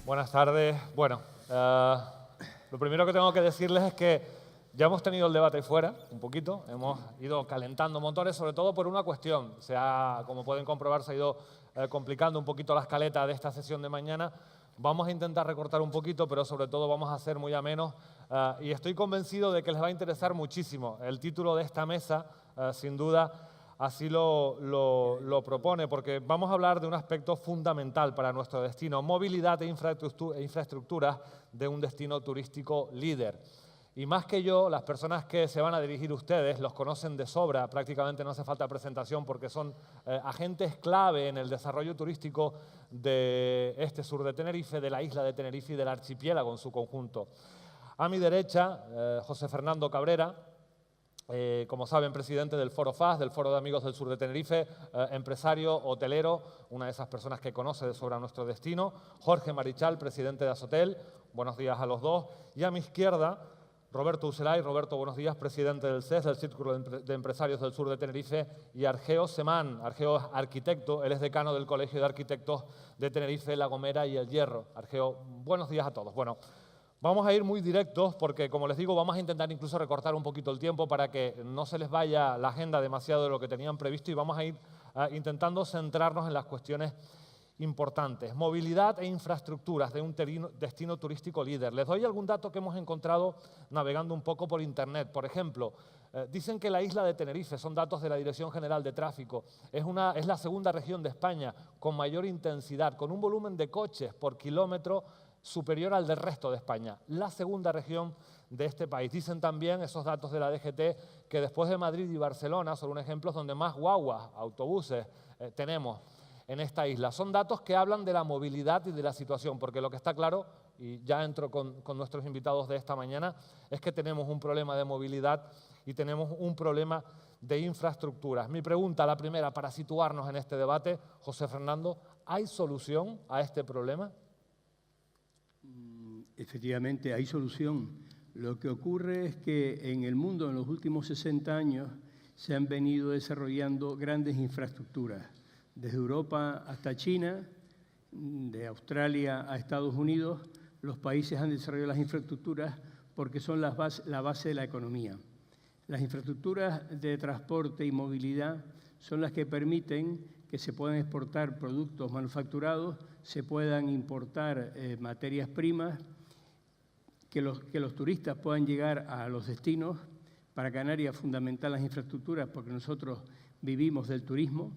Buenas tardes. Bueno, lo primero que tengo que decirles es que ya hemos tenido el debate ahí fuera, un poquito. Hemos ido calentando montones, sobre todo por una cuestión. Como pueden comprobar, se ha ido complicando un poquito la escaleta de esta sesión de mañana. Vamos a intentar recortar un poquito, pero sobre todo vamos a hacer muy amenos. Y estoy convencido de que les va a interesar muchísimo. El título de esta mesa, sin duda, así lo propone, porque vamos a hablar de un aspecto fundamental para nuestro destino, movilidad e infraestructuras de un destino turístico líder. Y más que yo, las personas que se van a dirigir ustedes los conocen de sobra, prácticamente no hace falta presentación porque son agentes clave en el desarrollo turístico de este sur de Tenerife, de la isla de Tenerife y del archipiélago en su conjunto. A mi derecha, José Fernando Cabrera, como saben, presidente del Foro FAS, del Foro de Amigos del Sur de Tenerife, empresario, hotelero, una de esas personas que conoce de sobra nuestro destino. Jorge Marichal, presidente de Azotel. Buenos días a los dos. Y a mi izquierda, Roberto Ucelay. Roberto, buenos días, presidente del CES, del Círculo de Empresarios del Sur de Tenerife. Y Argeo Semán. Argeo es arquitecto, él es decano del Colegio de Arquitectos de Tenerife, La Gomera y El Hierro. Argeo, buenos días a todos. Bueno, vamos a ir muy directos porque, como les digo, vamos a intentar incluso recortar un poquito el tiempo para que no se les vaya la agenda demasiado de lo que tenían previsto y vamos a ir intentando centrarnos en las cuestiones importantes. Movilidad e infraestructuras de un destino turístico líder. Les doy algún dato que hemos encontrado navegando un poco por Internet. Por ejemplo, dicen que la isla de Tenerife, son datos de la Dirección General de Tráfico, es la segunda región de España con mayor intensidad, con un volumen de coches por kilómetro superior al del resto de España, la segunda región de este país. Dicen también esos datos de la DGT que después de Madrid y Barcelona son un ejemplo donde más guaguas, autobuses tenemos en esta isla. Son datos que hablan de la movilidad y de la situación, porque lo que está claro, y ya entro con nuestros invitados de esta mañana, es que tenemos un problema de movilidad y tenemos un problema de infraestructuras. Mi pregunta, la primera, para situarnos en este debate, José Fernando, ¿hay solución a este problema? Efectivamente, hay solución. Lo que ocurre es que en el mundo en los últimos 60 años se han venido desarrollando grandes infraestructuras, desde Europa hasta China, de Australia a Estados Unidos. Los países han desarrollado las infraestructuras porque son la base de la economía. Las infraestructuras de transporte y movilidad son las que permiten que se puedan exportar productos manufacturados, se puedan importar materias primas, que los turistas puedan llegar a los destinos. Para Canarias, fundamental las infraestructuras porque nosotros vivimos del turismo.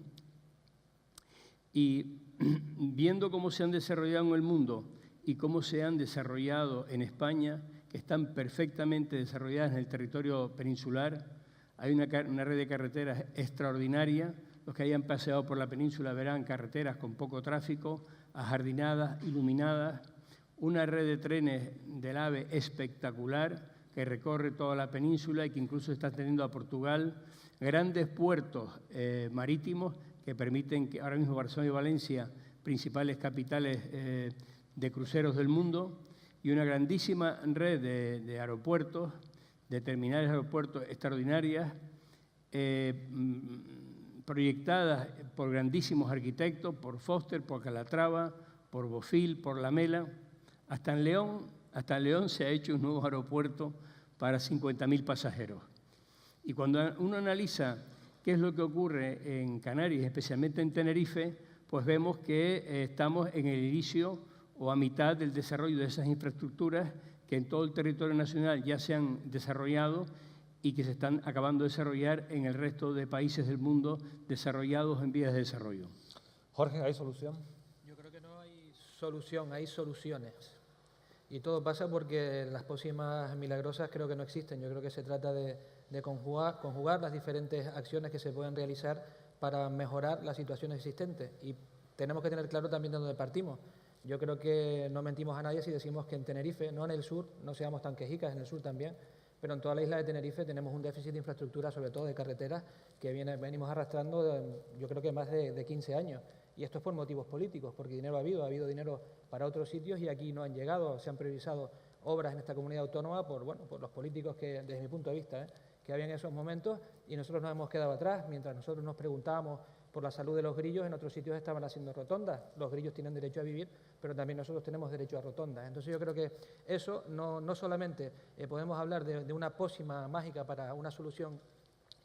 Y viendo cómo se han desarrollado en el mundo y cómo se han desarrollado en España, que están perfectamente desarrolladas en el territorio peninsular, hay una red de carreteras extraordinaria. Los que hayan paseado por la península verán carreteras con poco tráfico, ajardinadas, iluminadas, una red de trenes del AVE espectacular que recorre toda la península y que incluso está teniendo a Portugal, grandes puertos marítimos que permiten que ahora mismo Barcelona y Valencia, principales capitales de cruceros del mundo, y una grandísima red de aeropuertos, de terminales de aeropuertos extraordinarias, proyectadas por grandísimos arquitectos, por Foster, por Calatrava, por Bofill, por Lamela. Hasta en León se ha hecho un nuevo aeropuerto para 50.000 pasajeros. Y cuando uno analiza qué es lo que ocurre en Canarias, especialmente en Tenerife, pues vemos que estamos en el inicio o a mitad del desarrollo de esas infraestructuras que en todo el territorio nacional ya se han desarrollado y que se están acabando de desarrollar en el resto de países del mundo desarrollados en vías de desarrollo. Jorge, ¿hay solución? Yo creo que no hay solución, hay soluciones. Y todo pasa porque las pócimas milagrosas creo que no existen. Yo creo que se trata de conjugar las diferentes acciones que se pueden realizar para mejorar la situación existente. Y tenemos que tener claro también de dónde partimos. Yo creo que no mentimos a nadie si decimos que en Tenerife, no en el sur, no seamos tan quejicas, en el sur también, pero en toda la isla de Tenerife tenemos un déficit de infraestructura, sobre todo de carreteras, que venimos arrastrando yo creo que más de 15 años. Y esto es por motivos políticos, porque dinero ha habido dinero para otros sitios y aquí no han llegado, se han priorizado obras en esta comunidad autónoma por los políticos que, desde mi punto de vista, que había en esos momentos, y nosotros nos hemos quedado atrás mientras nosotros nos preguntábamos por la salud de los grillos, en otros sitios estaban haciendo rotondas. Los grillos tienen derecho a vivir, pero también nosotros tenemos derecho a rotondas. Entonces yo creo que eso no solamente podemos hablar de una pócima mágica para una solución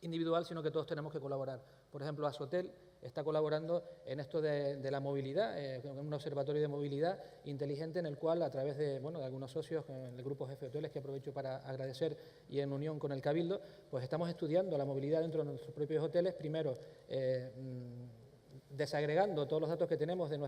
individual, sino que todos tenemos que colaborar. Por ejemplo, Asotel está colaborando en esto de la movilidad, un observatorio de movilidad inteligente en el cual, a través de algunos socios del grupo Jefe Hoteles, que aprovecho para agradecer, y en unión con el Cabildo, pues estamos estudiando la movilidad dentro de nuestros propios hoteles, primero desagregando todos los datos que tenemos de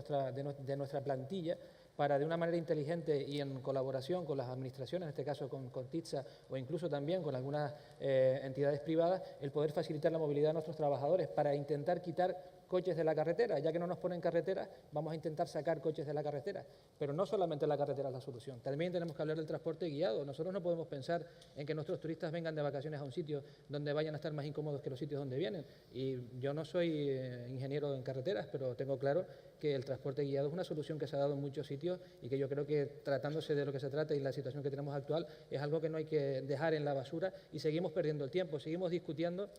nuestra plantilla, para de una manera inteligente y en colaboración con las administraciones, en este caso con TITSA o incluso también con algunas entidades privadas, el poder facilitar la movilidad de nuestros trabajadores para intentar quitar coches de la carretera. Ya que no nos ponen carreteras, vamos a intentar sacar coches de la carretera. Pero no solamente la carretera es la solución, también tenemos que hablar del transporte guiado. Nosotros no podemos pensar en que nuestros turistas vengan de vacaciones a un sitio donde vayan a estar más incómodos que los sitios donde vienen. Y yo no soy ingeniero en carreteras, pero tengo claro que el transporte guiado es una solución que se ha dado en muchos sitios y que yo creo que, tratándose de lo que se trata y la situación que tenemos actual, es algo que no hay que dejar en la basura, y seguimos perdiendo el tiempo, seguimos discutiendo.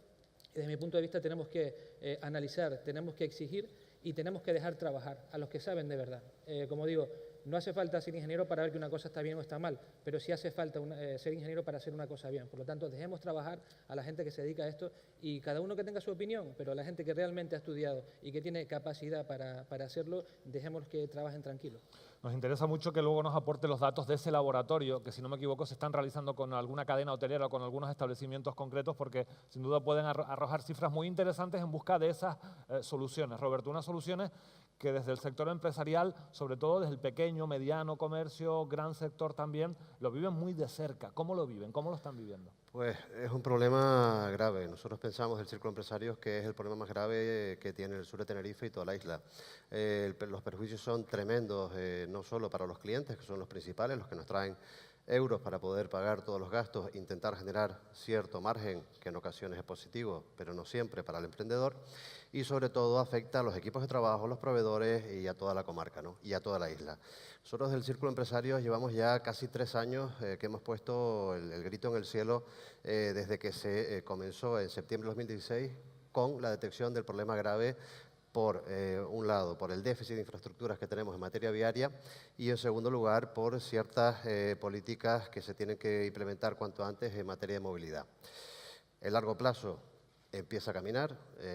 Desde mi punto de vista tenemos que analizar, tenemos que exigir y tenemos que dejar trabajar a los que saben de verdad. Como digo, no hace falta ser ingeniero para ver que una cosa está bien o está mal, pero sí hace falta ser ingeniero para hacer una cosa bien. Por lo tanto, dejemos trabajar a la gente que se dedica a esto, y cada uno que tenga su opinión, pero la gente que realmente ha estudiado y que tiene capacidad para hacerlo, dejemos que trabajen tranquilos. Nos interesa mucho que luego nos aporte los datos de ese laboratorio, que si no me equivoco se están realizando con alguna cadena hotelera o con algunos establecimientos concretos, porque sin duda pueden arrojar cifras muy interesantes en busca de esas soluciones. Roberto, unas soluciones que desde el sector empresarial, sobre todo desde el pequeño, mediano comercio, gran sector también, lo viven muy de cerca. ¿Cómo lo viven? ¿Cómo lo están viviendo? Pues es un problema grave. Nosotros pensamos, el Círculo de Empresarios, que es el problema más grave que tiene el sur de Tenerife y toda la isla. Los perjuicios son tremendos, no solo para los clientes, que son los principales, los que nos traen euros para poder pagar todos los gastos, intentar generar cierto margen, que en ocasiones es positivo, pero no siempre, para el emprendedor, y sobre todo afecta a los equipos de trabajo, los proveedores y a toda la comarca, ¿no? Y a toda la isla. Nosotros del Círculo de Empresarios llevamos ya casi 3 años que hemos puesto el grito en el cielo desde que se comenzó en septiembre de 2016 con la detección del problema grave, por un lado, por el déficit de infraestructuras que tenemos en materia viaria, y en segundo lugar, por ciertas políticas que se tienen que implementar cuanto antes en materia de movilidad. El largo plazo empieza a caminar,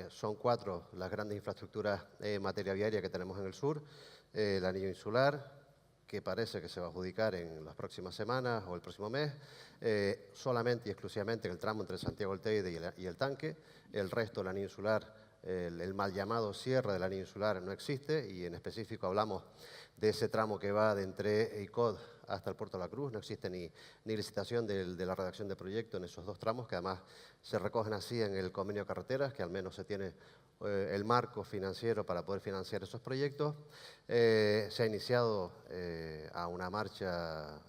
son 4 las grandes infraestructuras en materia viaria que tenemos en el sur: el anillo insular, que parece que se va a adjudicar en las próximas semanas o el próximo mes, solamente y exclusivamente en el tramo entre Santiago del Teide y el Tanque. El resto del anillo insular, el mal llamado cierre del anillo insular, no existe, y en específico hablamos de ese tramo que va de entre ICOD hasta el Puerto de la Cruz. No existe ni licitación de la redacción de proyecto en esos 2 tramos, que además se recogen así en el convenio de carreteras, que al menos se tiene el marco financiero para poder financiar esos proyectos. Se ha iniciado a una marcha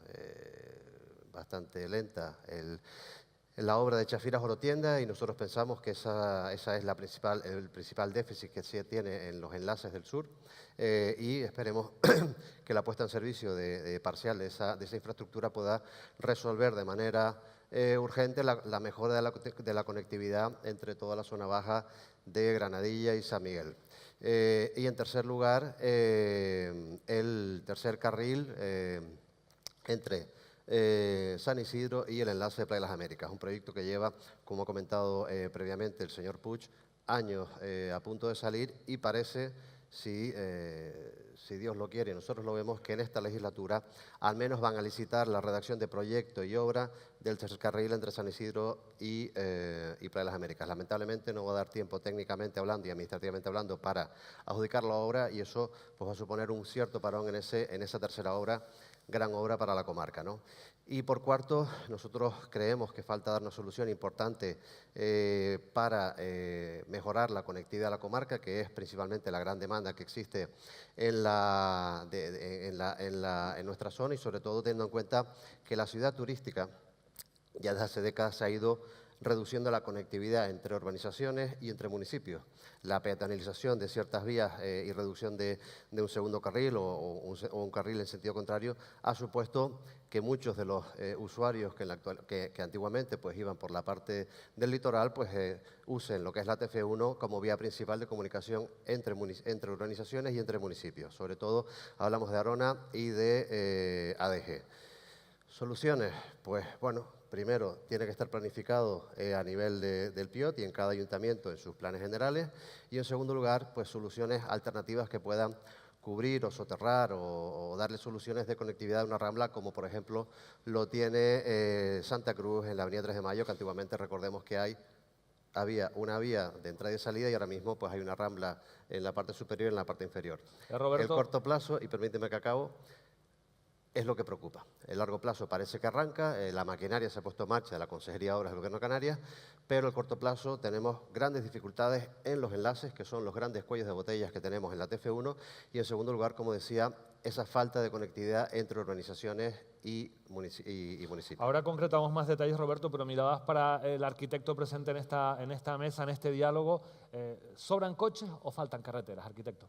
bastante lenta la obra de Chafiras-Orotienda, y nosotros pensamos que esa es el principal déficit que se tiene en los enlaces del sur, y esperemos que la puesta en servicio parcial de esa infraestructura pueda resolver de manera urgente la mejora de la conectividad entre toda la zona baja de Granadilla y San Miguel. Y en tercer lugar, el tercer carril entre San Isidro y el enlace de Playa de las Américas, un proyecto que lleva, como ha comentado previamente el señor Puig, años a punto de salir, y parece, si Dios lo quiere y nosotros lo vemos, que en esta legislatura al menos van a licitar la redacción de proyecto y obra del tercer carril entre San Isidro y Playa de las Américas. Lamentablemente no va a dar tiempo, técnicamente hablando y administrativamente hablando, para adjudicar la obra, y eso pues va a suponer un cierto parón en esa tercera obra, gran obra para la comarca, ¿no? Y por cuarto, nosotros creemos que falta dar una solución importante para mejorar la conectividad de la comarca, que es principalmente la gran demanda que existe en nuestra zona, y sobre todo teniendo en cuenta que la ciudad turística ya desde hace décadas se ha ido reduciendo la conectividad entre urbanizaciones y entre municipios. La peatonalización de ciertas vías y reducción de un segundo carril o un carril en sentido contrario ha supuesto que muchos de los usuarios que antiguamente pues, iban por la parte del litoral pues, usen lo que es la TF1 como vía principal de comunicación entre urbanizaciones y entre municipios. Sobre todo hablamos de Arona y de ADG. Soluciones, pues bueno, primero tiene que estar planificado a nivel del PIOT y en cada ayuntamiento en sus planes generales. Y en segundo lugar, pues soluciones alternativas que puedan cubrir o soterrar o darle soluciones de conectividad a una rambla, como por ejemplo lo tiene Santa Cruz en la avenida 3 de Mayo, que antiguamente recordemos que había una vía de entrada y salida y ahora mismo pues hay una rambla en la parte superior y en la parte inferior. Roberto. El corto plazo, y permíteme que acabo, es lo que preocupa. El largo plazo parece que arranca, la maquinaria se ha puesto en marcha de la Consejería de Obras del Gobierno de Canarias, pero el corto plazo tenemos grandes dificultades en los enlaces, que son los grandes cuellos de botellas que tenemos en la TF1, y en segundo lugar, como decía, esa falta de conectividad entre urbanizaciones y municipios. Ahora concretamos más detalles, Roberto, pero miradas para el arquitecto presente en esta mesa, en este diálogo. ¿Sobran coches o faltan carreteras, arquitecto?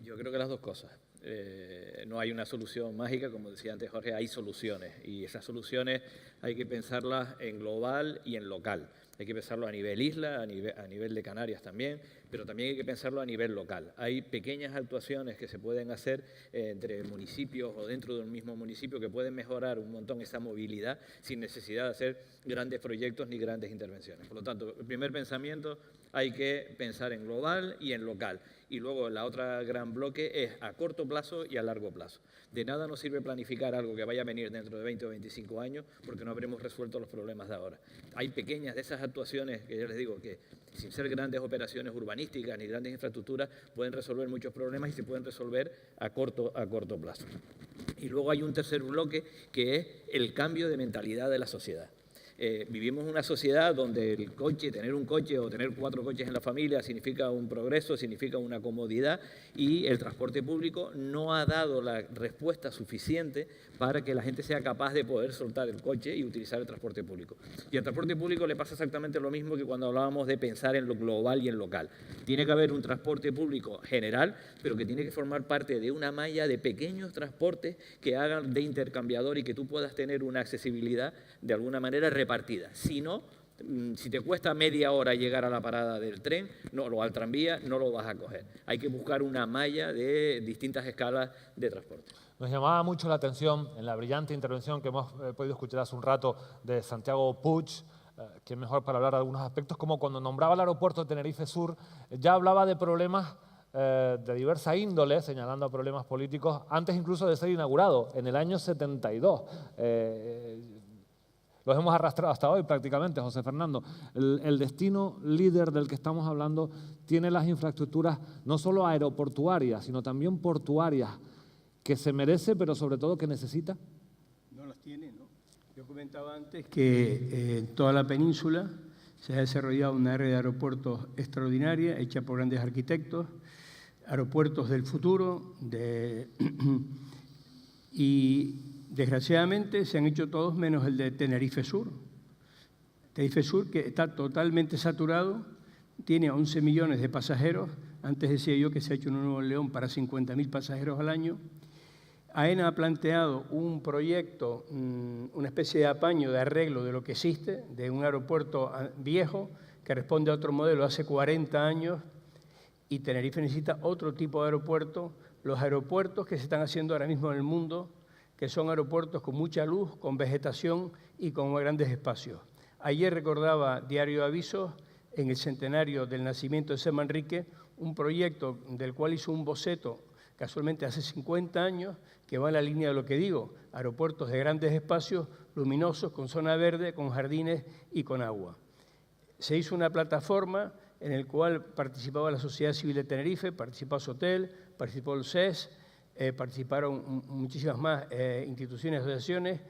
Yo creo que las dos cosas. No hay una solución mágica, como decía antes Jorge, hay soluciones y esas soluciones hay que pensarlas en global y en local. Hay que pensarlo a nivel isla, a nivel de Canarias también, pero también hay que pensarlo a nivel local. Hay pequeñas actuaciones que se pueden hacer entre municipios o dentro de un mismo municipio que pueden mejorar un montón esa movilidad sin necesidad de hacer grandes proyectos ni grandes intervenciones. Por lo tanto, el primer pensamiento hay que pensar en global y en local. Y luego la otra gran bloque es a corto plazo y a largo plazo. De nada nos sirve planificar algo que vaya a venir dentro de 20 o 25 años porque no habremos resuelto los problemas de ahora. Hay pequeñas de esas actuaciones que yo les digo que sin ser grandes operaciones urbanísticas ni grandes infraestructuras pueden resolver muchos problemas y se pueden resolver a corto plazo. Y luego hay un tercer bloque que es el cambio de mentalidad de la sociedad. Vivimos en una sociedad donde el coche, tener un coche o tener 4 coches en la familia significa un progreso, significa una comodidad y el transporte público no ha dado la respuesta suficiente para que la gente sea capaz de poder soltar el coche y utilizar el transporte público. Y al transporte público le pasa exactamente lo mismo que cuando hablábamos de pensar en lo global y en local. Tiene que haber un transporte público general, pero que tiene que formar parte de una malla de pequeños transportes que hagan de intercambiador y que tú puedas tener una accesibilidad de alguna manera repartida. Si no, si te cuesta media hora llegar a la parada del tren o al tranvía, no lo vas a coger. Hay que buscar una malla de distintas escalas de transporte. Nos llamaba mucho la atención en la brillante intervención que hemos podido escuchar hace un rato de Santiago Puig, que es mejor para hablar de algunos aspectos, como cuando nombraba el aeropuerto de Tenerife Sur, ya hablaba de problemas de diversa índole, señalando problemas políticos, antes incluso de ser inaugurado, en el año 72. Los hemos arrastrado hasta hoy prácticamente, José Fernando. El destino líder del que estamos hablando tiene las infraestructuras no solo aeroportuarias, sino también portuarias, que se merece, pero sobre todo que necesita. No las tiene, ¿no? Yo comentaba antes que en toda la península se ha desarrollado una red de aeropuertos extraordinaria, hecha por grandes arquitectos, aeropuertos del futuro, y desgraciadamente se han hecho todos menos el de Tenerife Sur. Tenerife Sur, que está totalmente saturado, tiene 11 millones de pasajeros. Antes decía yo que se ha hecho un Nuevo León para 50.000 pasajeros al año. AENA ha planteado un proyecto, una especie de apaño, de arreglo de lo que existe, de un aeropuerto viejo que responde a otro modelo hace 40 años, y Tenerife necesita otro tipo de aeropuerto. Los aeropuertos que se están haciendo ahora mismo en el mundo, que son aeropuertos con mucha luz, con vegetación y con grandes espacios. Ayer recordaba Diario de Avisos, en el centenario del nacimiento de Sir Manrique, un proyecto del cual hizo un boceto casualmente hace 50 años, que va en la línea de lo que digo, aeropuertos de grandes espacios, luminosos, con zona verde, con jardines y con agua. Se hizo una plataforma en la cual participaba la Sociedad Civil de Tenerife, participó Sotel, participó el CES, participaron muchísimas más instituciones y asociaciones,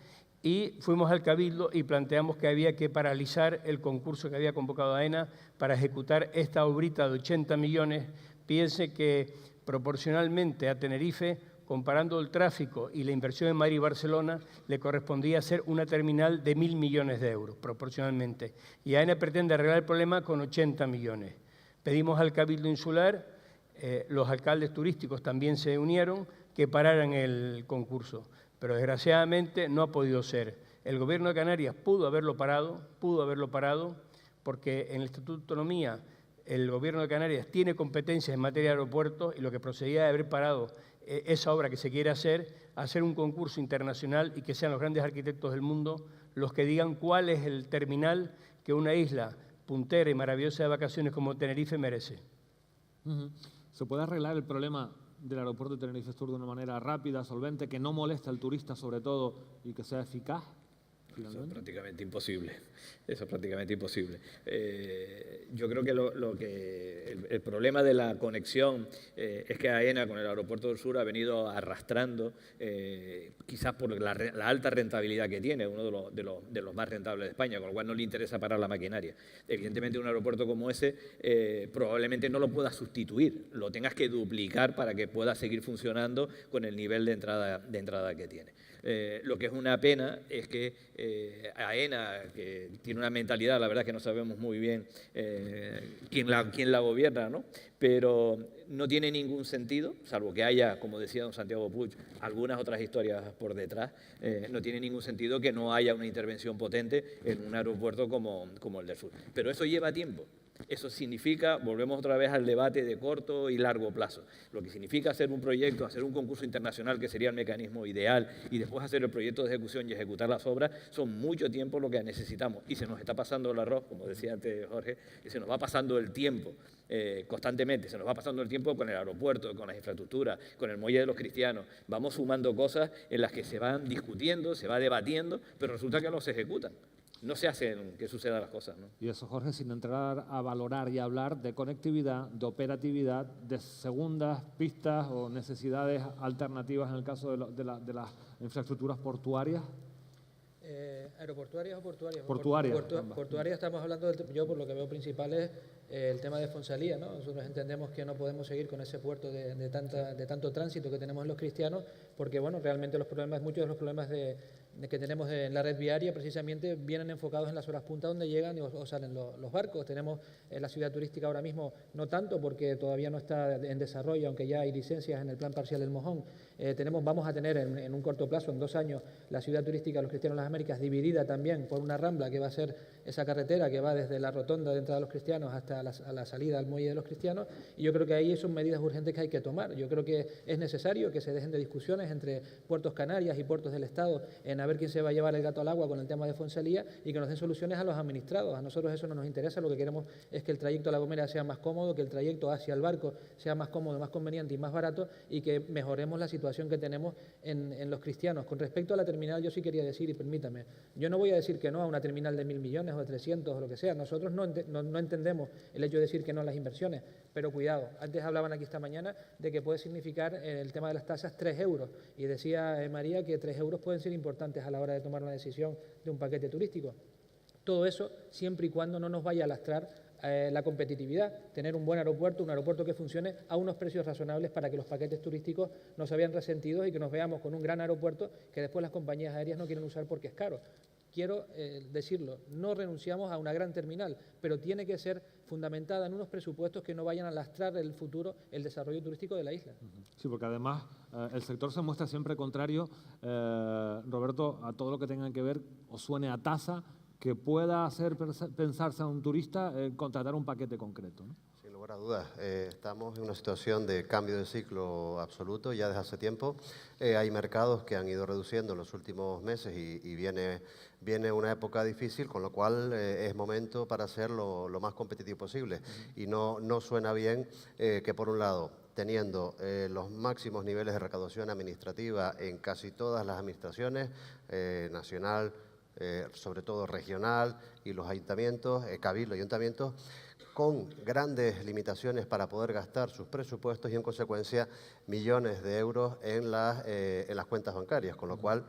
y fuimos al Cabildo y planteamos que había que paralizar el concurso que había convocado AENA para ejecutar esta obrita de 80 millones. Piense que proporcionalmente a Tenerife comparando el tráfico y la inversión en Madrid y Barcelona, le correspondía hacer una terminal de 1.000 millones de euros, proporcionalmente. Y AENA pretende arreglar el problema con 80 millones. Pedimos al Cabildo Insular, los alcaldes turísticos también se unieron, que pararan el concurso. Pero desgraciadamente no ha podido ser. El Gobierno de Canarias pudo haberlo parado, porque en el Estatuto de Autonomía el Gobierno de Canarias tiene competencias en materia de aeropuertos y lo que procedía de haber parado esa obra que se quiere hacer un concurso internacional y que sean los grandes arquitectos del mundo los que digan cuál es el terminal que una isla puntera y maravillosa de vacaciones como Tenerife merece. ¿Se puede arreglar el problema del aeropuerto de Tenerife Sur de una manera rápida, solvente, que no moleste al turista sobre todo y que sea eficaz? Eso es prácticamente imposible. Eso es prácticamente imposible. Yo creo que el problema de la conexión es que AENA con el aeropuerto del sur ha venido arrastrando, quizás por la alta rentabilidad que tiene, uno de los más rentables de España, con lo cual no le interesa parar la maquinaria. Evidentemente un aeropuerto como ese probablemente no lo puedas sustituir, lo tengas que duplicar para que pueda seguir funcionando con el nivel de entrada que tiene. Lo que es una pena es que AENA, que tiene una mentalidad, la verdad es que no sabemos muy bien quién la gobierna, ¿no? Pero no tiene ningún sentido, salvo que haya, como decía don Santiago Puig, algunas otras historias por detrás, no tiene ningún sentido que no haya una intervención potente en un aeropuerto como el del sur. Pero eso lleva tiempo. Eso significa, volvemos otra vez al debate de corto y largo plazo, lo que significa hacer un proyecto, hacer un concurso internacional que sería el mecanismo ideal y después hacer el proyecto de ejecución y ejecutar las obras, son mucho tiempo lo que necesitamos y se nos está pasando el arroz, como decía antes Jorge, y se nos va pasando el tiempo constantemente, se nos va pasando el tiempo con el aeropuerto, con las infraestructuras, con el muelle de los cristianos, vamos sumando cosas en las que se van discutiendo, se va debatiendo, pero resulta que no se ejecutan. No se hacen que sucedan las cosas, ¿no? Y eso, Jorge, sin entrar a valorar y hablar de conectividad, de operatividad, de segundas pistas o necesidades alternativas en el caso de las infraestructuras portuarias. ¿Aeroportuarias o portuarias? Portuarias. Portuarias estamos hablando, yo por lo que veo principal es el tema de Fonsalía, ¿no? Nosotros entendemos que no podemos seguir con ese puerto de tanto tránsito que tenemos en los cristianos, porque bueno, realmente muchos de los problemas que tenemos en la red viaria precisamente vienen enfocados en las horas punta donde llegan o salen los barcos. Tenemos la ciudad turística ahora mismo, no tanto porque todavía no está en desarrollo, aunque ya hay licencias en el plan parcial del Mojón. Vamos a tener en un corto plazo, en 2 años, la ciudad turística de los Cristianos de las Américas dividida también por una rambla que va a ser esa carretera que va desde la rotonda de entrada de los Cristianos hasta la salida al muelle de los Cristianos, y yo creo que ahí son medidas urgentes que hay que tomar. Yo creo que es necesario que se dejen de discusiones entre Puertos Canarias y puertos del Estado en a ver quién se va a llevar el gato al agua con el tema de Fonsalía y que nos den soluciones a los administrados. A nosotros eso no nos interesa, lo que queremos es que el trayecto a La Gomera sea más cómodo, que el trayecto hacia el barco sea más cómodo, más conveniente y más barato, y que mejoremos la situación que tenemos en los Cristianos. Con respecto a la terminal, yo sí quería decir, y permítame, yo no voy a decir que no a una terminal de 1.000 millones o de 300 o lo que sea. Nosotros no entendemos el hecho de decir que no a las inversiones, pero cuidado, antes hablaban aquí esta mañana de que puede significar el tema de las tasas 3 euros, y decía María que 3 euros pueden ser importantes a la hora de tomar una decisión de un paquete turístico. Todo eso siempre y cuando no nos vaya a lastrar la competitividad, tener un buen aeropuerto, un aeropuerto que funcione a unos precios razonables para que los paquetes turísticos no se vean resentidos y que nos veamos con un gran aeropuerto que después las compañías aéreas no quieren usar porque es caro. Quiero decirlo, no renunciamos a una gran terminal, pero tiene que ser fundamentada en unos presupuestos que no vayan a lastrar el futuro, el desarrollo turístico de la isla. Sí, porque además el sector se muestra siempre contrario, Roberto, a todo lo que tenga que ver o suene a tasa que pueda hacer pensarse a un turista contratar un paquete concreto, ¿no? Sin lugar a dudas, estamos en una situación de cambio de ciclo absoluto ya desde hace tiempo. Hay mercados que han ido reduciendo en los últimos meses y viene una época difícil, con lo cual es momento para ser lo más competitivo posible. Y no suena bien que, por un lado, teniendo los máximos niveles de recaudación administrativa en casi todas las administraciones, nacional, sobre todo regional, y los ayuntamientos, cabildo y ayuntamientos, con grandes limitaciones para poder gastar sus presupuestos y, en consecuencia, millones de euros en las cuentas bancarias, con lo cual,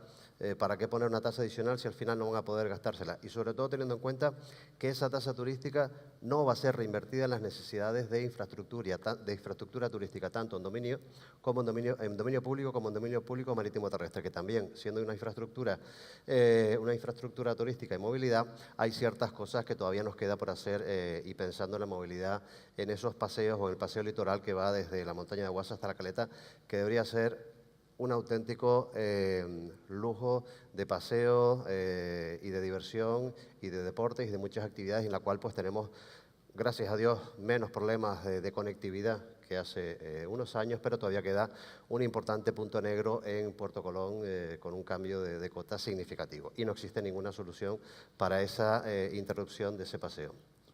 ¿para qué poner una tasa adicional si al final no van a poder gastársela? Y sobre todo teniendo en cuenta que esa tasa turística no va a ser reinvertida en las necesidades de infraestructura turística, tanto en dominio público como en dominio público marítimo terrestre, que también, siendo una infraestructura turística y movilidad, hay ciertas cosas que todavía nos queda por hacer y pensando en la movilidad en esos paseos o en el paseo litoral que va desde la montaña de Guasa hasta la Caleta, que debería ser un auténtico lujo de paseo y de diversión y de deportes y de muchas actividades en la cual pues tenemos, gracias a Dios, menos problemas de conectividad que hace unos años, pero todavía queda un importante punto negro en Puerto Colón con un cambio de cota significativo y no existe ninguna solución para esa interrupción de ese paseo.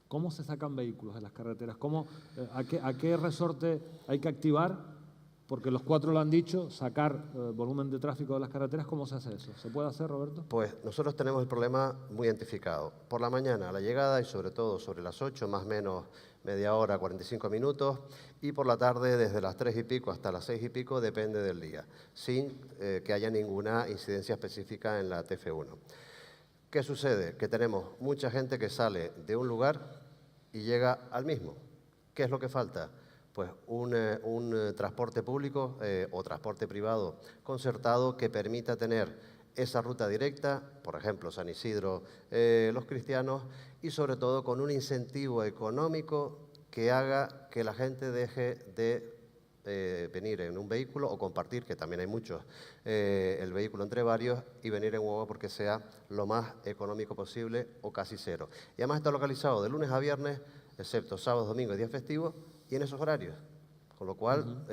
¿Cómo se sacan vehículos de las carreteras? ¿A qué resorte hay que activar? Porque los 4 lo han dicho, sacar volumen de tráfico de las carreteras, ¿cómo se hace eso? ¿Se puede hacer, Roberto? Pues nosotros tenemos el problema muy identificado. Por la mañana a la llegada y sobre todo sobre las 8, más o menos media hora, 45 minutos, y por la tarde desde las 3 y pico hasta las 6 y pico, depende del día, sin que haya ninguna incidencia específica en la TF1. ¿Qué sucede? Que tenemos mucha gente que sale de un lugar y llega al mismo. ¿Qué es lo que falta? Pues un transporte público o transporte privado concertado que permita tener esa ruta directa, por ejemplo, San Isidro, Los Cristianos, y sobre todo con un incentivo económico que haga que la gente deje de venir en un vehículo o compartir, que también hay muchos, el vehículo entre varios y venir en guagua porque sea lo más económico posible o casi cero. Y además está localizado de lunes a viernes, excepto sábados, domingos y días festivos, y en esos horarios, con lo cual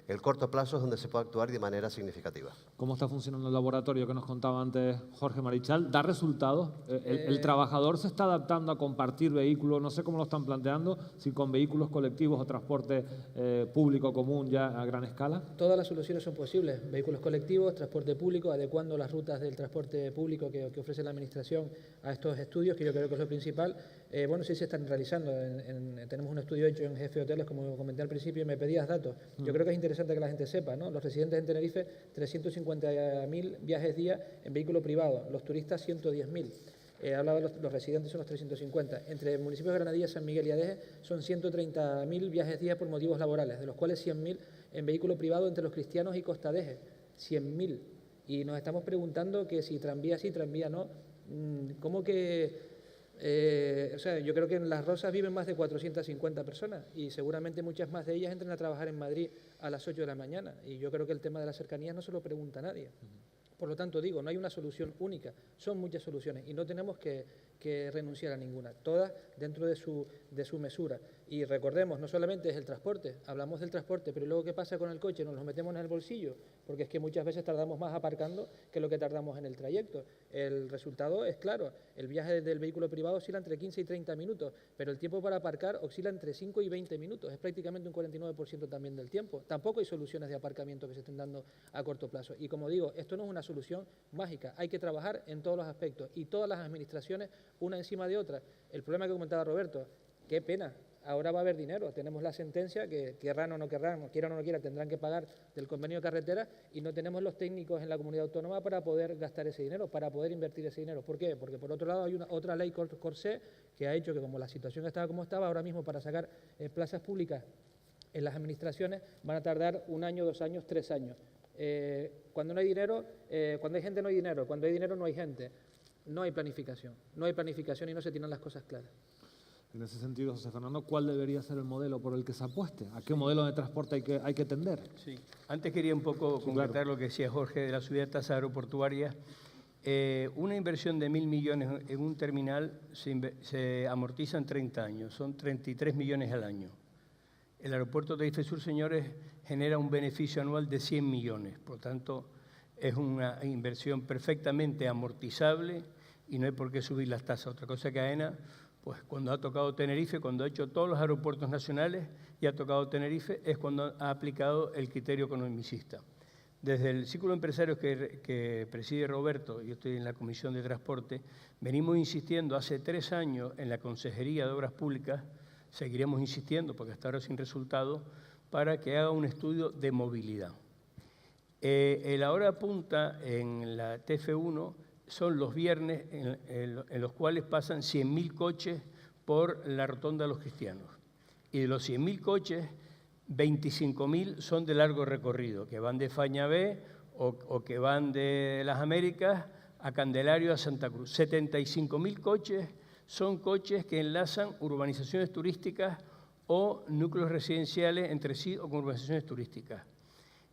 el corto plazo es donde se puede actuar de manera significativa. ¿Cómo está funcionando el laboratorio que nos contaba antes Jorge Marichal? ¿Da resultados? ¿El trabajador se está adaptando a compartir vehículos? No sé cómo lo están planteando, si con vehículos colectivos o transporte público común ya a gran escala. Todas las soluciones son posibles, vehículos colectivos, transporte público, adecuando las rutas del transporte público que ofrece la Administración a estos estudios, que yo creo que es lo principal. Bueno, sí se están realizando. Tenemos un estudio hecho en Jefe Hoteles, como comenté al principio, y me pedías datos. Yo creo que es interesante que la gente sepa, ¿no? Los residentes en Tenerife, 350.000 viajes día en vehículo privado, los turistas 110.000. Hablaba de los residentes son los 350. Entre municipios de Granadilla, San Miguel y Adeje son 130.000 viajes día por motivos laborales, de los cuales 100.000 en vehículo privado entre Los Cristianos y Costa Adeje. 100.000. Y nos estamos preguntando que si tranvía sí, tranvía no. ¿Cómo que...? O sea, yo creo que en Las Rosas viven más de 450 personas y seguramente muchas más de ellas entran a trabajar en Madrid a las 8 de la mañana. Y yo creo que el tema de las cercanías no se lo pregunta a nadie. Por lo tanto, digo, no hay una solución única, son muchas soluciones y no tenemos que renunciar a ninguna, todas dentro de su mesura. Y recordemos, no solamente es el transporte, hablamos del transporte, pero luego ¿qué pasa con el coche? Nos lo metemos en el bolsillo, porque es que muchas veces tardamos más aparcando que lo que tardamos en el trayecto. El resultado es claro, el viaje del vehículo privado oscila entre 15 y 30 minutos, pero el tiempo para aparcar oscila entre 5 y 20 minutos, es prácticamente un 49% también del tiempo. Tampoco hay soluciones de aparcamiento que se estén dando a corto plazo. Y como digo, esto no es una solución mágica, hay que trabajar en todos los aspectos y todas las administraciones una encima de otra. El problema que comentaba Roberto, qué pena, ahora va a haber dinero, tenemos la sentencia que quieran o no quieran, tendrán que pagar del convenio de carretera y no tenemos los técnicos en la comunidad autónoma para poder gastar ese dinero, para poder invertir ese dinero. ¿Por qué? Porque por otro lado hay otra ley Corsé que ha hecho que como la situación estaba como estaba, ahora mismo para sacar plazas públicas en las administraciones van a tardar 1 año, 2 años, 3 años. Cuando no hay dinero, cuando hay gente no hay dinero, cuando hay dinero no hay gente. No hay planificación y no se tienen las cosas claras. En ese sentido, José Fernando, ¿cuál debería ser el modelo por el que se apueste? ¿A qué modelo de transporte hay que tender? Sí. Antes quería un poco completar lo que decía Jorge de la subida de tasa aeroportuaria. Una inversión de 1.000 millones en un terminal se amortiza en 30 años, son 33 millones al año. El aeropuerto de Tenerife Sur, señores, genera un beneficio anual de 100 millones, por tanto, es una inversión perfectamente amortizable y no hay por qué subir las tasas. Otra cosa que AENA, pues cuando ha tocado Tenerife, cuando ha hecho todos los aeropuertos nacionales y ha tocado Tenerife, es cuando ha aplicado el criterio economicista. Desde el círculo empresario que preside Roberto, yo estoy en la Comisión de Transporte, venimos insistiendo hace 3 años en la Consejería de Obras Públicas, seguiremos insistiendo, porque hasta ahora sin resultado, para que haga un estudio de movilidad. La hora punta en la TF1 son los viernes en los cuales pasan 100.000 coches por la Rotonda de los Cristianos. Y de los 100.000 coches, 25.000 son de largo recorrido, que van de Faña B o que van de las Américas a Candelario, a Santa Cruz. 75.000 coches son coches que enlazan urbanizaciones turísticas o núcleos residenciales entre sí o con urbanizaciones turísticas.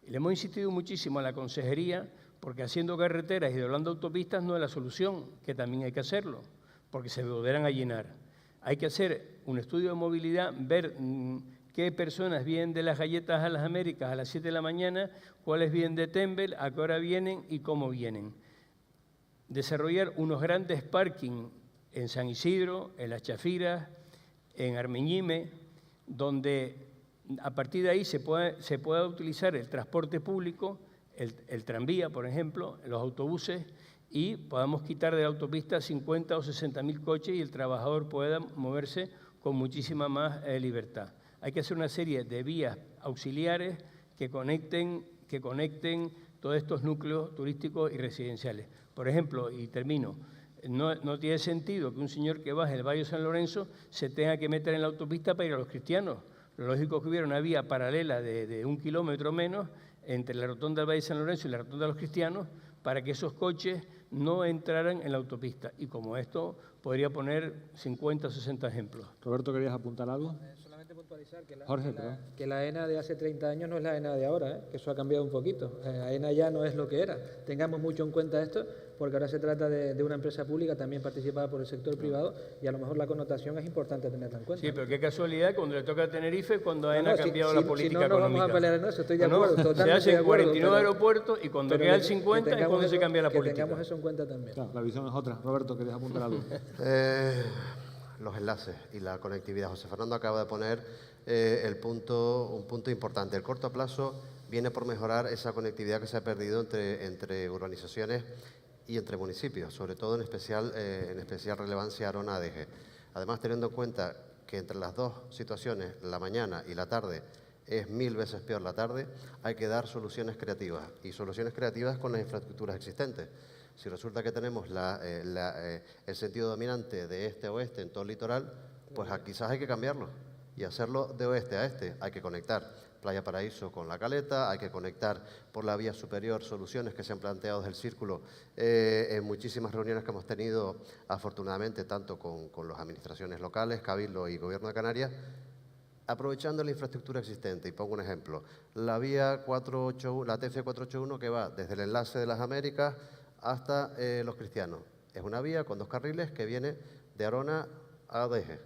Le hemos insistido muchísimo a la consejería porque haciendo carreteras y doblando autopistas no es la solución, que también hay que hacerlo, porque se volverán a llenar. Hay que hacer un estudio de movilidad, ver qué personas vienen de las Galletas a las Américas a las 7 de la mañana, cuáles vienen de Tembel, a qué hora vienen y cómo vienen. Desarrollar unos grandes parking en San Isidro, en Las Chafiras, en Armeñime, donde a partir de ahí se pueda utilizar el transporte público, el tranvía, por ejemplo, los autobuses, y podamos quitar de la autopista 50 o 60.000 coches y el trabajador pueda moverse con muchísima más libertad. Hay que hacer una serie de vías auxiliares que conecten todos estos núcleos turísticos y residenciales. Por ejemplo, y termino, no tiene sentido que un señor que baje el Valle de San Lorenzo se tenga que meter en la autopista para ir a los Cristianos. Lo lógico es que hubiera una vía paralela de 1 kilómetro menos entre la Rotonda del Valle de San Lorenzo y la Rotonda de los Cristianos para que esos coches no entraran en la autopista. Y como esto, podría poner 50 o 60 ejemplos. Roberto, ¿querías apuntar algo? Solamente puntualizar que Jorge, que la AENA de hace 30 años no es la AENA de ahora, que eso ha cambiado un poquito. AENA ya no es lo que era. Tengamos mucho en cuenta esto, porque ahora se trata de una empresa pública también participada por el sector privado y a lo mejor la connotación es importante tenerla en cuenta. Sí, pero qué casualidad cuando le toca a Tenerife, cuando AENA ha cambiado la política económica. No vamos a pelear en eso, estoy de acuerdo, totalmente se hacen de acuerdo, 49 aeropuertos y cuando queda el 50 es cuando se cambia la política. Que tengamos eso en cuenta también. Claro, la visión es otra. Roberto, ¿querías apuntar algo? Los enlaces y la conectividad. José Fernando acaba de poner un punto importante. El corto plazo viene por mejorar esa conectividad que se ha perdido entre urbanizaciones y entre municipios, sobre todo en especial relevancia Arona-ADG. Además, teniendo en cuenta que entre las dos situaciones, la mañana y la tarde, es 1000 veces peor la tarde, hay que dar soluciones creativas, y soluciones creativas con las infraestructuras existentes. Si resulta que tenemos el sentido dominante de este a oeste en todo el litoral, pues quizás hay que cambiarlo y hacerlo de oeste a este. Hay que conectar Playa Paraíso con La Caleta, hay que conectar por la vía superior soluciones que se han planteado desde el Círculo en muchísimas reuniones que hemos tenido, afortunadamente, tanto con las administraciones locales, Cabildo y Gobierno de Canarias, aprovechando la infraestructura existente. Y pongo un ejemplo, la vía 481, la TF 481 que va desde el enlace de las Américas hasta Los Cristianos. Es una vía con 2 carriles que viene de Arona a ADG.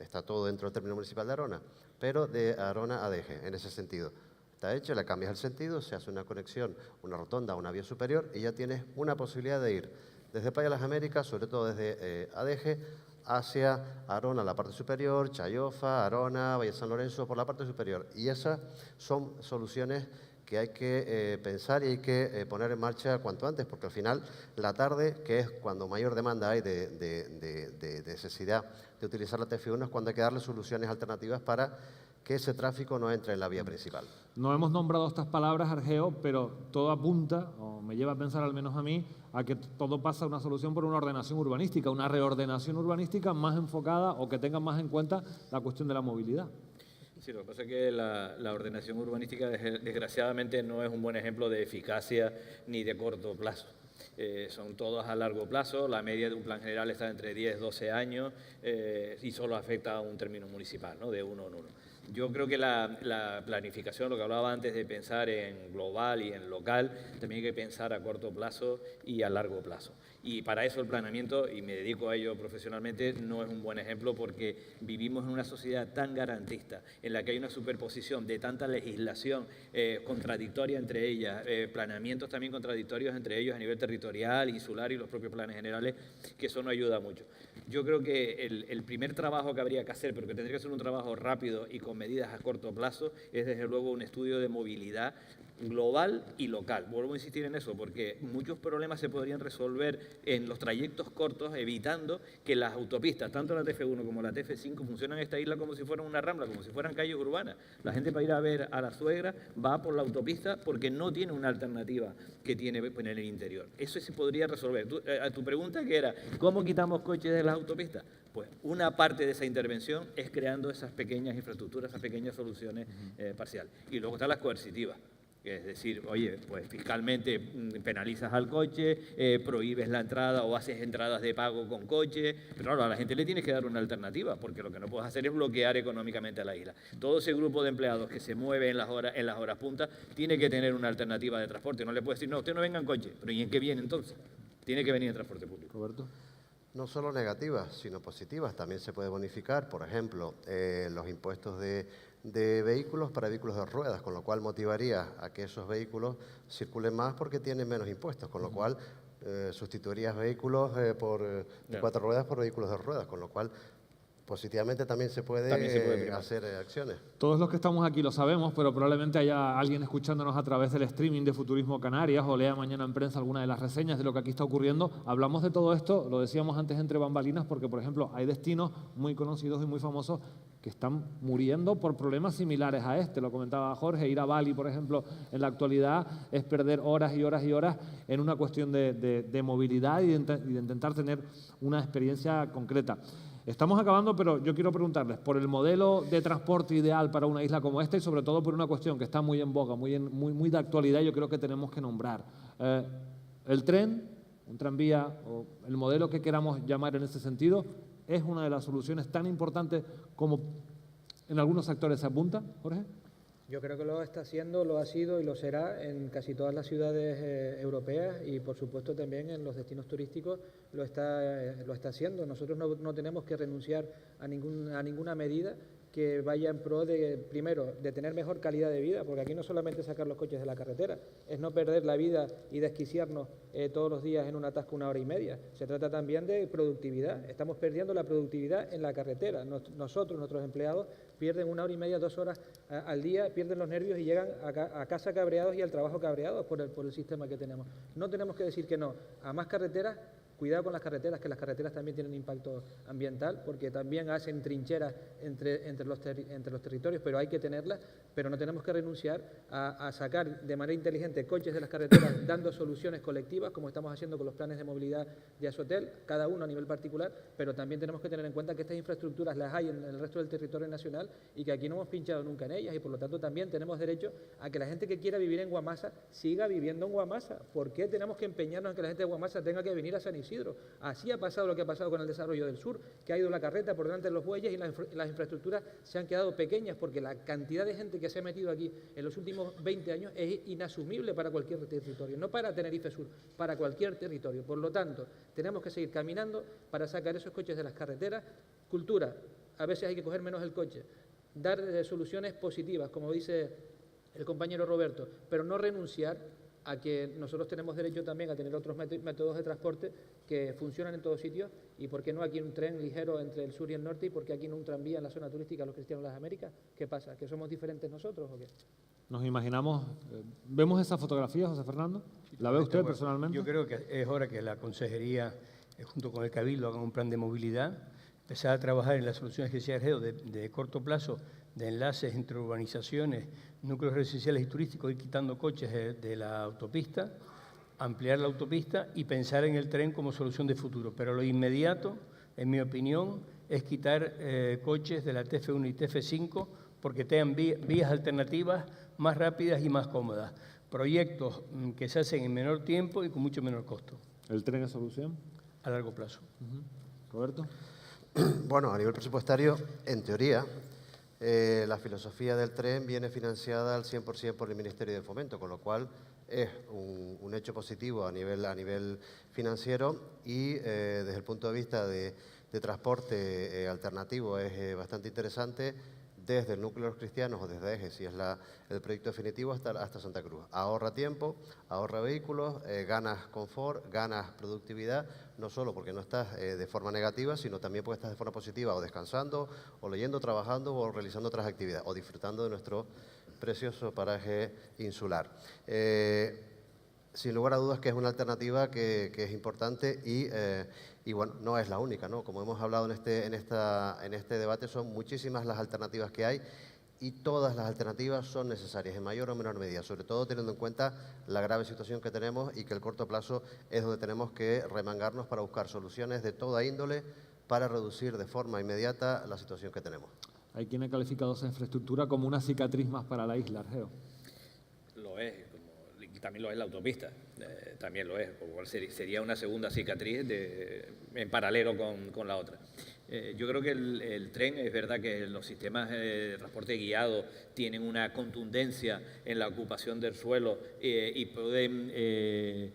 Está todo dentro del término municipal de Arona, pero de Arona a ADG, en ese sentido. Está hecho, le cambias el sentido, se hace una conexión, una rotonda, una vía superior, y ya tienes una posibilidad de ir desde Playa de las Américas, sobre todo desde ADG, hacia Arona, la parte superior, Chayofa, Arona, Valle de San Lorenzo, por la parte superior. Y esas son soluciones que hay que pensar y hay que poner en marcha cuanto antes, porque al final la tarde, que es cuando mayor demanda hay de necesidad de utilizar la TF1, es cuando hay que darle soluciones alternativas para que ese tráfico no entre en la vía principal. No hemos nombrado estas palabras, Argeo, pero todo apunta, o me lleva a pensar al menos a mí, a que todo pasa a una solución por una ordenación urbanística, una reordenación urbanística más enfocada o que tenga más en cuenta la cuestión de la movilidad. Sí, lo que pasa es que la ordenación urbanística, desgraciadamente, no es un buen ejemplo de eficacia ni de corto plazo. Son todas a largo plazo, la media de un plan general está entre 10 y 12 años y solo afecta a un término municipal, ¿no? De uno en uno. Yo creo que la planificación, lo que hablaba antes de pensar en global y en local, también hay que pensar a corto plazo y a largo plazo. Y para eso el planeamiento, y me dedico a ello profesionalmente, no es un buen ejemplo porque vivimos en una sociedad tan garantista, en la que hay una superposición de tanta legislación contradictoria entre ellas, planeamientos también contradictorios entre ellos a nivel territorial, insular y los propios planes generales, que eso no ayuda mucho. Yo creo que el primer trabajo que habría que hacer, pero que tendría que ser un trabajo rápido y con medidas a corto plazo, es desde luego un estudio de movilidad global y local. Vuelvo a insistir en eso, porque muchos problemas se podrían resolver en los trayectos cortos, evitando que las autopistas, tanto la TF1 como la TF5, funcionen en esta isla como si fueran una rambla, como si fueran calles urbanas. La gente para ir a ver a la suegra va por la autopista porque no tiene una alternativa que tiene en el interior. Eso se podría resolver. A tu pregunta, que era, ¿cómo quitamos coches de las autopistas? Pues una parte de esa intervención es creando esas pequeñas infraestructuras, esas pequeñas soluciones parciales. Y luego están las coercitivas. Es decir, oye, pues fiscalmente penalizas al coche, prohíbes la entrada o haces entradas de pago con coche, pero claro, a la gente le tienes que dar una alternativa, porque lo que no puedes hacer es bloquear económicamente a la isla. Todo ese grupo de empleados que se mueve en las horas puntas tiene que tener una alternativa de transporte. No le puedes decir, no, usted no venga en coche, pero ¿y en qué viene entonces? Tiene que venir en transporte público. Roberto. No solo negativas, sino positivas. También se puede bonificar, por ejemplo, los impuestos de vehículos para vehículos de ruedas, con lo cual motivaría a que esos vehículos circulen más porque tienen menos impuestos, con lo cual sustituirías vehículos de 4 ruedas por vehículos de ruedas, con lo cual positivamente también se puede hacer acciones. Todos los que estamos aquí lo sabemos, pero probablemente haya alguien escuchándonos a través del streaming de Futurismo Canarias o lea mañana en prensa alguna de las reseñas de lo que aquí está ocurriendo. Hablamos de todo esto, lo decíamos antes entre bambalinas, porque, por ejemplo, hay destinos muy conocidos y muy famosos que están muriendo por problemas similares a este. Lo comentaba Jorge, ir a Bali, por ejemplo, en la actualidad es perder horas y horas y horas en una cuestión de movilidad y de intentar tener una experiencia concreta. Estamos acabando, pero yo quiero preguntarles por el modelo de transporte ideal para una isla como esta y sobre todo por una cuestión que está muy en boga, muy de actualidad, yo creo que tenemos que nombrar. El tren, un tranvía o el modelo que queramos llamar en ese sentido, es una de las soluciones tan importantes como en algunos sectores se apunta, Jorge. Yo creo que lo está haciendo, lo ha sido y lo será en casi todas las ciudades europeas y, por supuesto, también en los destinos turísticos lo está haciendo. Nosotros no tenemos que renunciar a ninguna medida que vaya en pro de, primero, de tener mejor calidad de vida, porque aquí no solamente es sacar los coches de la carretera, es no perder la vida y desquiciarnos todos los días en un atasco 1 hora y media. Se trata también de productividad. Estamos perdiendo la productividad en la carretera. Nosotros, nuestros empleados, pierden 1 hora y media, 2 horas al día, pierden los nervios y llegan a casa cabreados y al trabajo cabreados por el sistema que tenemos. No tenemos que decir que no a más carreteras. Cuidado con las carreteras, que las carreteras también tienen impacto ambiental, porque también hacen trincheras entre los territorios, pero hay que tenerlas, pero no tenemos que renunciar a sacar de manera inteligente coches de las carreteras, dando soluciones colectivas, como estamos haciendo con los planes de movilidad de Asotel, cada uno a nivel particular, pero también tenemos que tener en cuenta que estas infraestructuras las hay en el resto del territorio nacional y que aquí no hemos pinchado nunca en ellas y por lo tanto también tenemos derecho a que la gente que quiera vivir en Guamasa siga viviendo en Guamasa. ¿Por qué tenemos que empeñarnos en que la gente de Guamasa tenga que venir a San Isidro? Así ha pasado lo que ha pasado con el desarrollo del sur, que ha ido la carreta por delante de los bueyes y las infraestructuras se han quedado pequeñas porque la cantidad de gente que se ha metido aquí en los últimos 20 años es inasumible para cualquier territorio, no para Tenerife Sur, para cualquier territorio. Por lo tanto, tenemos que seguir caminando para sacar esos coches de las carreteras. Cultura, a veces hay que coger menos el coche, dar soluciones positivas, como dice el compañero Roberto, pero no renunciar a que nosotros tenemos derecho también a tener otros métodos de transporte que funcionan en todos sitios y por qué no aquí un tren ligero entre el sur y el norte y por qué aquí no un tranvía en la zona turística de los cristianos de las Américas. ¿Qué pasa? ¿Que somos diferentes nosotros o qué? Nos imaginamos, ¿vemos esa fotografía, José Fernando? ¿La ve usted personalmente? Yo creo que es hora que la Consejería, junto con el Cabildo, hagan un plan de movilidad, empezar a trabajar en las soluciones que decía Argeo de corto plazo, de enlaces entre urbanizaciones, núcleos residenciales y turísticos, ir quitando coches de la autopista, ampliar la autopista y pensar en el tren como solución de futuro. Pero lo inmediato, en mi opinión, es quitar coches de la TF1 y TF5 porque tengan vías alternativas más rápidas y más cómodas. Proyectos que se hacen en menor tiempo y con mucho menor costo. ¿El tren es solución? A largo plazo. Roberto. Bueno, a nivel presupuestario, en teoría, la filosofía del tren viene financiada al 100% por el Ministerio de Fomento, con lo cual es un hecho positivo a nivel financiero y desde el punto de vista de transporte alternativo es bastante interesante desde el núcleo de los cristianos o desde Eje, si es el proyecto definitivo, hasta Santa Cruz. Ahorra tiempo, ahorra vehículos, ganas confort, ganas productividad, no solo porque no estás de forma negativa, sino también porque estás de forma positiva o descansando, o leyendo, trabajando o realizando otras actividades, o disfrutando de nuestro precioso paraje insular. Sin lugar a dudas que es una alternativa que es importante y bueno, no es la única, ¿no? Como hemos hablado en este debate, son muchísimas las alternativas que hay y todas las alternativas son necesarias en mayor o menor medida, sobre todo teniendo en cuenta la grave situación que tenemos y que el corto plazo es donde tenemos que remangarnos para buscar soluciones de toda índole para reducir de forma inmediata la situación que tenemos. Hay quien ha calificado esa infraestructura como una cicatriz más para la isla, Argeo. Lo es, y también lo es la autopista, también lo es, por lo cual sería una segunda cicatriz en paralelo con la otra. Yo creo que el tren, es verdad que los sistemas de transporte guiado tienen una contundencia en la ocupación del suelo y pueden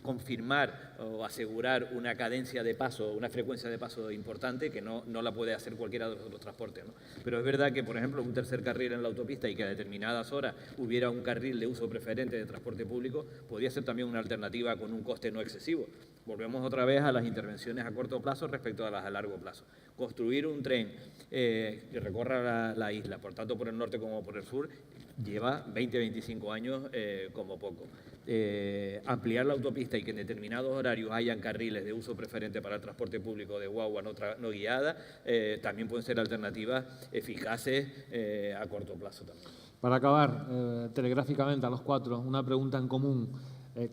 confirmar o asegurar una cadencia de paso, una frecuencia de paso importante que no la puede hacer cualquiera de los otros transportes, ¿no? Pero es verdad que, por ejemplo, un tercer carril en la autopista y que a determinadas horas hubiera un carril de uso preferente de transporte público, podría ser también una alternativa con un coste no excesivo. Volvemos otra vez a las intervenciones a corto plazo respecto a las a largo plazo. Construir un tren que recorra la isla, por tanto por el norte como por el sur, lleva 20-25 años como poco. Ampliar la autopista y que en determinados horarios hayan carriles de uso preferente para el transporte público de guagua no guiada, también pueden ser alternativas eficaces a corto plazo también. Para acabar, telegráficamente a los cuatro, una pregunta en común.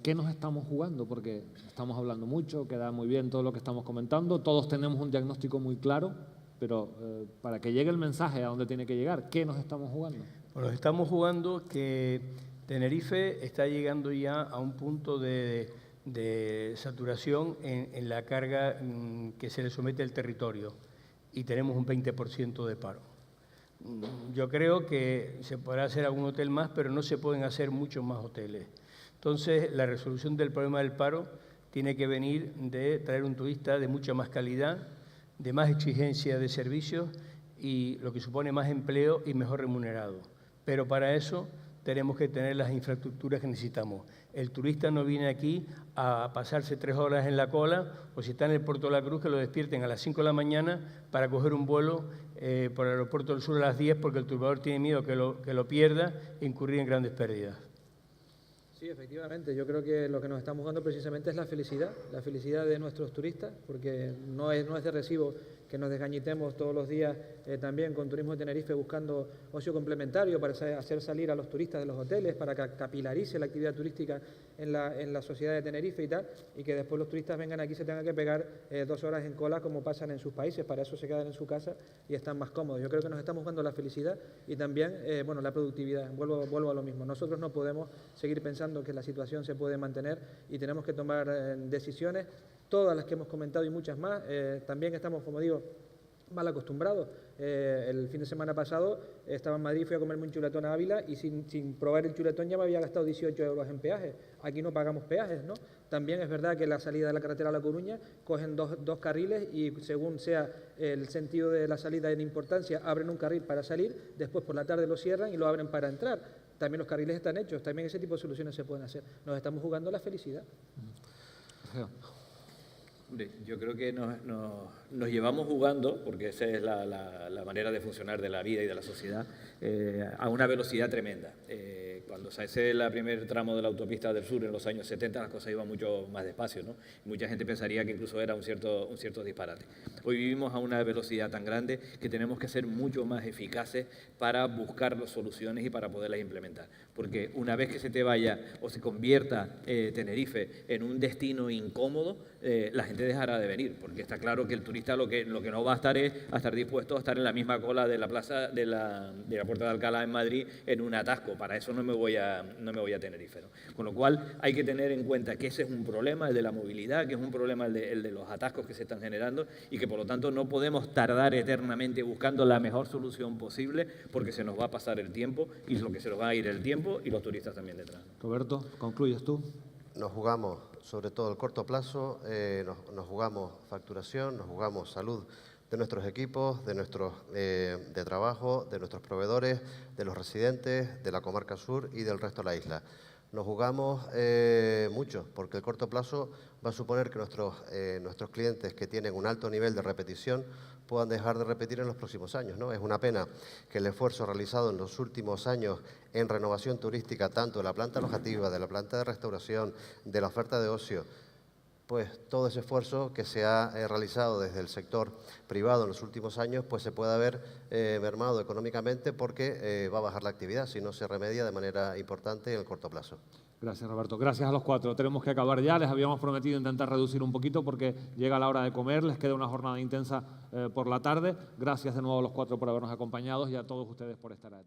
¿Qué nos estamos jugando? Porque estamos hablando mucho, queda muy bien todo lo que estamos comentando, todos tenemos un diagnóstico muy claro, pero para que llegue el mensaje a donde tiene que llegar, ¿qué nos estamos jugando? Bueno, estamos jugando que Tenerife está llegando ya a un punto de saturación en la carga que se le somete al territorio y tenemos un 20% de paro. Yo creo que se podrá hacer algún hotel más, pero no se pueden hacer muchos más hoteles. Entonces, la resolución del problema del paro tiene que venir de traer un turista de mucha más calidad, de más exigencia de servicios y lo que supone más empleo y mejor remunerado. Pero para eso tenemos que tener las infraestructuras que necesitamos. El turista no viene aquí a pasarse 3 horas en la cola o si está en el Puerto de la Cruz que lo despierten a las 5 de la mañana para coger un vuelo por el aeropuerto del sur a las 10 porque el turbador tiene miedo que lo pierda e incurrir en grandes pérdidas. Sí, efectivamente. Yo creo que lo que nos estamos jugando precisamente es la felicidad de nuestros turistas, porque no es de recibo que nos desgañitemos todos los días también con Turismo de Tenerife buscando ocio complementario para hacer salir a los turistas de los hoteles, para que capilarice la actividad turística en la sociedad de Tenerife y tal, y que después los turistas vengan aquí y se tengan que pegar 2 horas en cola como pasan en sus países, para eso se quedan en su casa y están más cómodos. Yo creo que nos estamos jugando la felicidad y también bueno, la productividad. Vuelvo a lo mismo. Nosotros no podemos seguir pensando que la situación se puede mantener y tenemos que tomar decisiones, todas las que hemos comentado y muchas más. También estamos, como digo, mal acostumbrados. El fin de semana pasado estaba en Madrid, fui a comerme un chuletón a Ávila y sin probar el chuletón ya me había gastado 18 euros en peaje. Aquí no pagamos peajes, ¿no? También es verdad que la salida de la carretera a La Coruña cogen dos carriles y según sea el sentido de la salida en importancia, abren un carril para salir, después por la tarde lo cierran y lo abren para entrar. También los carriles están hechos, también ese tipo de soluciones se pueden hacer. Nos estamos jugando la felicidad. Yo creo que nos llevamos jugando, porque esa es la manera de funcionar de la vida y de la sociedad, a una velocidad tremenda. Cuando se hace el primer tramo de la autopista del sur en los años 70, las cosas iban mucho más despacio, ¿no? Mucha gente pensaría que incluso era un cierto disparate. Hoy vivimos a una velocidad tan grande que tenemos que ser mucho más eficaces para buscar las soluciones y para poderlas implementar. Porque una vez que se te vaya o se convierta Tenerife en un destino incómodo, la gente dejará de venir, porque está claro que el turista lo que no va a estar es a estar dispuesto a estar en la misma cola de la plaza de la Puerta de Alcalá en Madrid en un atasco. Para eso no me voy a Tenerife, ¿no? Con lo cual hay que tener en cuenta que ese es un problema, el de la movilidad, que es un problema el de los atascos que se están generando y que por lo tanto no podemos tardar eternamente buscando la mejor solución posible porque se nos va a pasar el tiempo y lo que se nos va a ir el tiempo y los turistas también detrás. Roberto, ¿concluyes tú? Nos jugamos sobre todo el corto plazo, nos jugamos facturación, nos jugamos salud de nuestros equipos, de trabajo, de nuestros proveedores, de los residentes, de la comarca sur y del resto de la isla. Nos jugamos mucho, porque el corto plazo va a suponer que nuestros clientes que tienen un alto nivel de repetición puedan dejar de repetir en los próximos años, ¿no? Es una pena que el esfuerzo realizado en los últimos años en renovación turística, tanto de la planta alojativa, de la planta de restauración, de la oferta de ocio, pues todo ese esfuerzo que se ha realizado desde el sector privado en los últimos años, pues se puede haber mermado económicamente porque va a bajar la actividad si no se remedia de manera importante en el corto plazo. Gracias, Roberto. Gracias a los cuatro. Tenemos que acabar ya. Les habíamos prometido intentar reducir un poquito porque llega la hora de comer. Les queda una jornada intensa por la tarde. Gracias de nuevo a los cuatro por habernos acompañado y a todos ustedes por estar ahí.